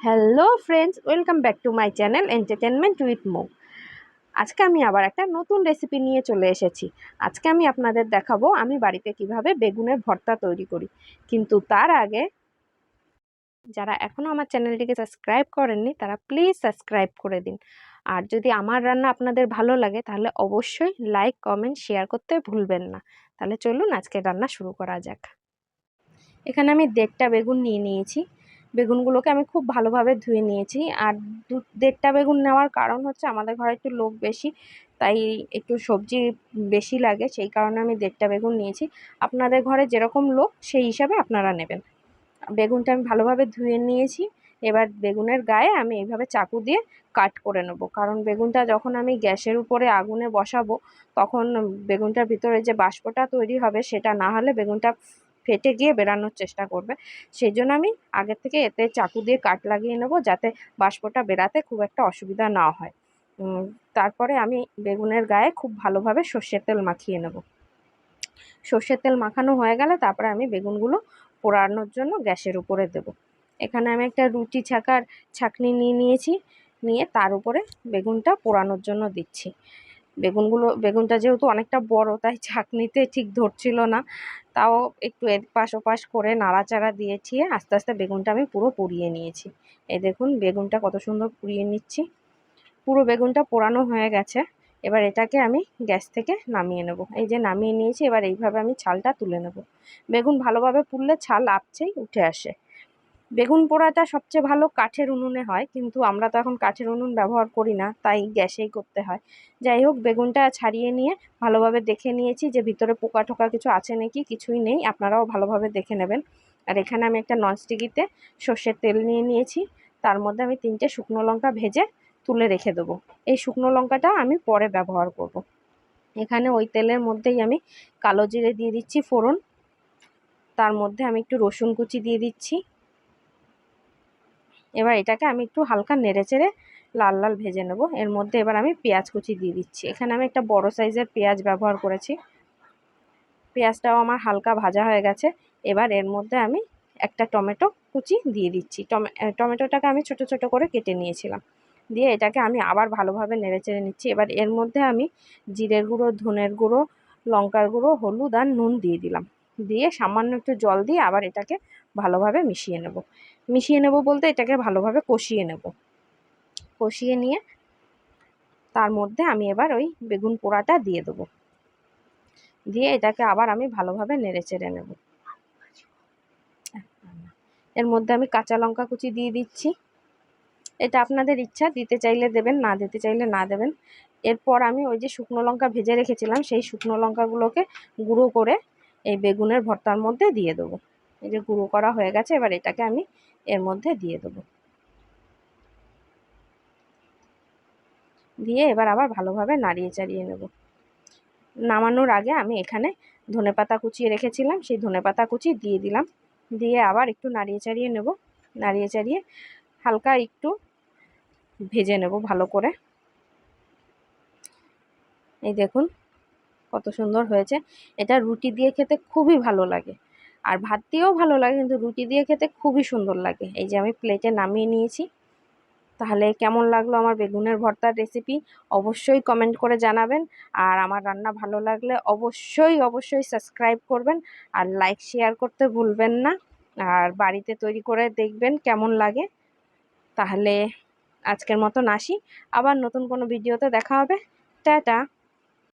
Hello friends, welcome back to my channel entertainment with Mo. আজকে আমি আবার একটা নতুন রেসিপি নিয়ে চলে এসেছি। আজকে আমি আপনাদের দেখাবো আমি বাড়িতে কিভাবে বেগুনের ভর্তা তৈরি করি। কিন্তু তার আগে যারা এখনও আমার চ্যানেলটিকে সাবস্ক্রাইব করেননি তারা প্লিজ সাবস্ক্রাইব করে দিন। আর যদি আমার রান্না আপনাদের ভালো লাগে তাহলে অবশ্যই লাইক, কমেন্ট, শেয়ার করতে ভুলবেন না। তাহলে চলুন আজকে রান্না শুরু করা যাক। এখানে আমি 1.5টা বেগুন নিয়ে নিয়েছি। বেগুনগুলোকে আমি খুব ভালোভাবে ধুয়ে নিয়েছি। আর 1.5টা বেগুন নেওয়ার কারণ হচ্ছে আমাদের ঘরে একটু লোক বেশি, তাই একটু সবজি বেশি লাগে, সেই কারণে আমি 1.5টা বেগুন নিয়েছি। আপনাদের ঘরে যেরকম লোক সেই হিসাবে আপনারা নেবেন। বেগুনটা আমি ভালোভাবে ধুয়ে নিয়েছি। এবার বেগুনের গায়ে আমি এইভাবে চাকু দিয়ে কাট করে নেব, কারণ বেগুনটা যখন আমি গ্যাসের উপরে আগুনে বসাবো তখন বেগুনটার ভিতরে যে বাষ্পটা তৈরি হবে সেটা না হলে বেগুনটা ফেটে গিয়ে বেরানোর চেষ্টা করবে। সেই জন্য আমি আগের থেকে এতে চাকু দিয়ে কাট লাগিয়ে নেব, যাতে বাষ্পটা বেরাতে খুব একটা অসুবিধা না হয়। তারপরে আমি বেগুনের গায়ে খুব ভালোভাবে সর্ষের তেল মাখিয়ে নেব। সর্ষের তেল মাখানো হয়ে গেলে তারপরে আমি বেগুনগুলো পোড়ানোর জন্য গ্যাসের উপরে দেব। এখানে আমি একটা রুটি ছাকার ছাঁকনি নিয়েছি, নিয়ে তার উপরে বেগুনটা পোড়ানোর জন্য দিচ্ছি। বেগুনটা যেহেতু অনেকটা বড় তাই ছাঁকনিতে ঠিক ধরছিল না, তাও একটু এপাশ ওপাশ করে নাড়াচাড়া দিয়েছি। আস্তে আস্তে বেগুনটা আমি পুরো পুড়িয়ে নিয়েছি। এই দেখুন বেগুনটা কত সুন্দর পুড়িয়ে নিচ্ছি। পুরো বেগুনটা পোড়ানো হয়ে গেছে। এবার এটাকে আমি গ্যাস থেকে নামিয়ে নেব। এই যে নামিয়ে নিয়েছি, এবার এইভাবে আমি ছালটা তুলে নেব। বেগুন ভালোভাবে পুড়লে ছাল আপচেই উঠে আসে। বেগুন পোড়াটা সবচেয়ে ভালো কাঠের উনুনে হয়, কিন্তু আমরা তো এখন কাঠের উনুন ব্যবহার করি না, তাই গ্যাসেই করতে হয়। যাই হোক, বেগুনটা ছাড়িয়ে নিয়ে ভালোভাবে দেখে নিয়েছি যে ভিতরে পোকা টোকা কিছু আছে নাকি। কিছুই নেই, আপনারাও ভালোভাবে দেখে নেবেন। আর এখানে আমি একটা ননস্টিকিতে সর্ষের তেল নিয়ে নিয়েছি, তার মধ্যে আমি 3টে শুকনো লঙ্কা ভেজে তুলে রেখে দেবো। এই শুকনো লঙ্কাটা আমি পরে ব্যবহার করব। এখানে ওই তেলের মধ্যেই আমি কালো জিরে দিয়ে দিচ্ছি ফোড়ন, তার মধ্যে আমি একটু রসুন কুচি দিয়ে দিচ্ছি। এবার এটাকে আমি একটু হালকা নেড়েচেড়ে লাল লাল ভেজে নেব। এর মধ্যে এবার আমি পেঁয়াজ কুচি দিয়ে দিচ্ছি। এখানে আমি একটা বড় সাইজের পেঁয়াজ ব্যবহার করেছি। পেঁয়াজটাও আমার হালকা ভাজা হয়ে গেছে। এবার এর মধ্যে আমি একটা টমেটো কুচি দিয়ে দিচ্ছি। টমেটোটাকে আমি ছোট ছোট করে কেটে নিয়েছিলাম। দিয়ে এটাকে আমি আবার ভালোভাবে নেড়েচেড়ে নিচ্ছি। এবার এর মধ্যে আমি জিরের গুঁড়ো, ধনের গুঁড়ো, লঙ্কার গুঁড়ো, হলুদ আর নুন দিয়ে দিলাম। দিয়ে সামান্য একটু জল দিয়ে আবার এটাকে ভালোভাবে মিশিয়ে নেব বলতে এটাকে ভালোভাবে কষিয়ে নেব। কষিয়ে নিয়ে তার মধ্যে আমি এবার ওই বেগুন পোড়াটা দিয়ে দেবো। দিয়ে এটাকে আবার আমি ভালোভাবে নেড়েচেড়ে নেব। এর মধ্যে আমি কাঁচা লঙ্কা কুচি দিয়ে দিচ্ছি। এটা আপনাদের ইচ্ছা, দিতে চাইলে দেবেন, না দিতে চাইলে না দেবেন। এরপর আমি ওই যে শুকনো লঙ্কা ভেজে রেখেছিলাম সেই শুকনো লঙ্কাগুলোকে গুঁড়ো করে এই বেগুনের ভর্তার মধ্যে দিয়ে দেবো। এই যে গুঁড়ো করা হয়ে গেছে, এবার এটাকে আমি এর মধ্যে দিয়ে দেবো। দিয়ে এবার আবার ভালোভাবে নাড়িয়ে চাড়িয়ে নেব। নামানোর আগে আমি এখানে ধনেপাতা কুচিয়ে রেখেছিলাম, সেই ধনেপাতা কুচি দিয়ে দিলাম। দিয়ে আবার একটু নাড়িয়ে চাড়িয়ে নেব। নাড়িয়ে চাড়িয়ে হালকা একটু ভেজে নেব ভালো করে। এই দেখুন কত সুন্দর হয়েছে। এটা রুটি দিয়ে খেতে খুবই ভালো লাগে, আর ভাত দিয়েও ভালো লাগে, কিন্তু রুটি দিয়ে খেতে খুবই সুন্দর লাগে। এই যে আমি প্লেটে নামিয়ে নিয়েছি। তাহলে কেমন লাগলো আমার বেগুনের ভর্তার রেসিপি অবশ্যই কমেন্ট করে জানাবেন। আর আমার রান্না ভালো লাগলে অবশ্যই সাবস্ক্রাইব করবেন, আর লাইক শেয়ার করতে ভুলবেন না। আর বাড়িতে তৈরি করে দেখবেন কেমন লাগে। তাহলে আজকের মতন আসি, আবার নতুন কোনো ভিডিওতে দেখা হবে। টাটা।